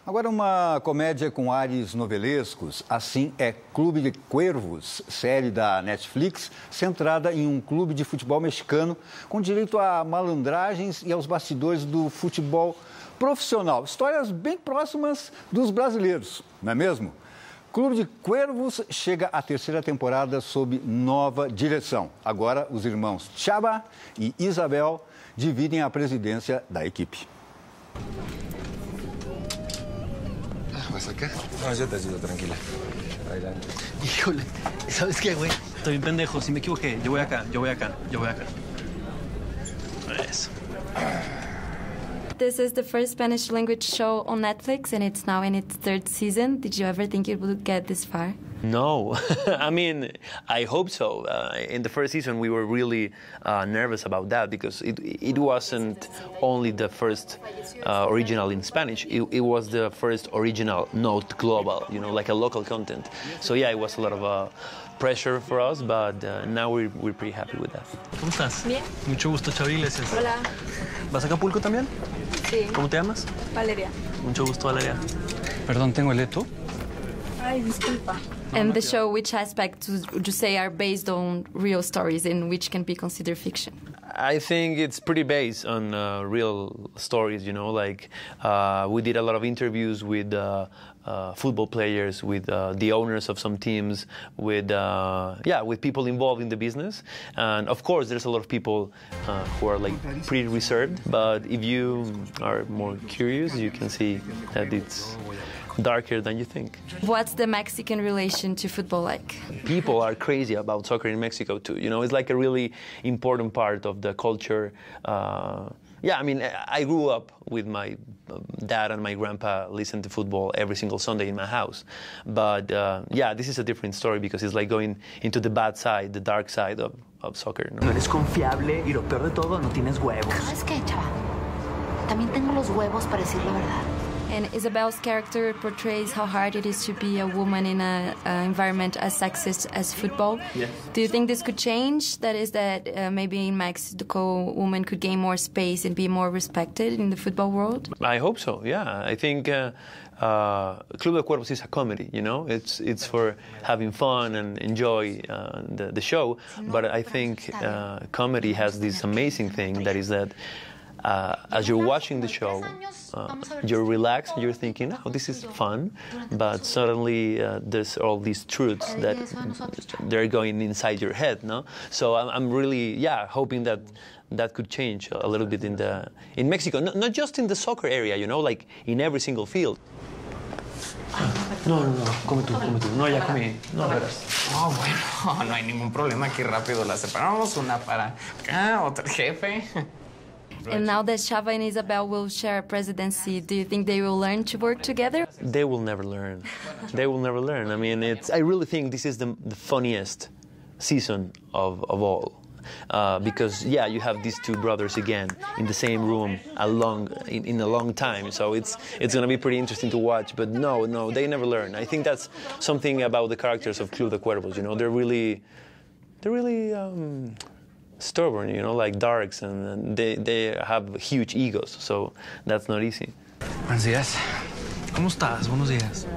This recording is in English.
Agora uma comédia com ares novelescos, assim é Club de Cuervos, série da Netflix, centrada em um clube de futebol mexicano, com direito a malandragens e aos bastidores do futebol profissional. Histórias bem próximas dos brasileiros, não é mesmo? Clube de Cuervos chega à terceira temporada sob nova direção. Agora os irmãos Chava e Isabel dividem a presidência da equipe. ¿Vas acá? No, yo te ayudo, tranquila. Adelante. Híjole, ¿sabes qué, güey? Estoy bien pendejo, si me equivoqué, yo voy acá, yo voy acá, yo voy acá. Eso. This is the first Spanish language show on Netflix, and it's now in its third season. Did you ever think it would get this far? No, I mean, I hope so. In the first season, we were really nervous about that because it wasn't only the first original in Spanish. It was the first original, not global, you know, like a local content. So yeah, it was a lot of pressure for us, but now we're pretty happy with that. ¿Cómo estás? Bien. Mucho gusto, Xavi Iglesias. Hola. ¿Vas a Acapulco también? Sí. ¿Cómo te llamas? Valeria. Mucho gusto, Valeria. Perdón, ¿tengo el de tú? Ay, disculpa. And the show, which aspects would you say are based on real stories and which can be considered fiction? I think it's pretty based on real stories, you know, like we did a lot of interviews with football players, with the owners of some teams, with people involved in the business. And of course, there's a lot of people who are like pretty reserved, but if you are more curious, you can see that it's darker than you think. What's the Mexican relation to football like? People are crazy about soccer in Mexico too. You know, it's like a really important part of the culture. Yeah, I mean, I grew up with my dad and my grandpa listening to football every single Sunday in my house. But yeah, this is a different story because it's like going into the bad side, the dark side of soccer. No eres confiable y lo peor de todo, no tienes huevos. ¿Sabes qué, chava? También tengo los huevos para decir la verdad. And Isabel's character portrays how hard it is to be a woman in an environment as sexist as football. Yes. Do you think this could change? That is that maybe in Mexico, women could gain more space and be more respected in the football world? I hope so, yeah. I think Club de Cuervos is a comedy, you know? It's for having fun and enjoy the show. But I think comedy has this amazing thing that is that as you're watching the show, you're relaxed and you're thinking, oh, this is fun, but suddenly there's all these truths that they're going inside your head, no? So I'm really, hoping that could change a little bit in Mexico, not just in the soccer area, you know, like in every single field. No, come tú. No, ya comí. No, verás. Oh, bueno, no hay ningún problema. Aquí rápido las separamos. Una para acá, otra jefe. And now that Chava and Isabel will share a presidency, do you think they will learn to work together? They will never learn. They will never learn. I mean, I really think this is the funniest season of all. Because, yeah, you have these two brothers again in the same room in a long time. So it's going to be pretty interesting to watch. But no, they never learn. I think that's something about the characters of Club de Cuervos. You know, they're really stubborn, you know, like darks, and they have huge egos, so that's not easy. Buenos días. ¿Cómo estás? Buenos días.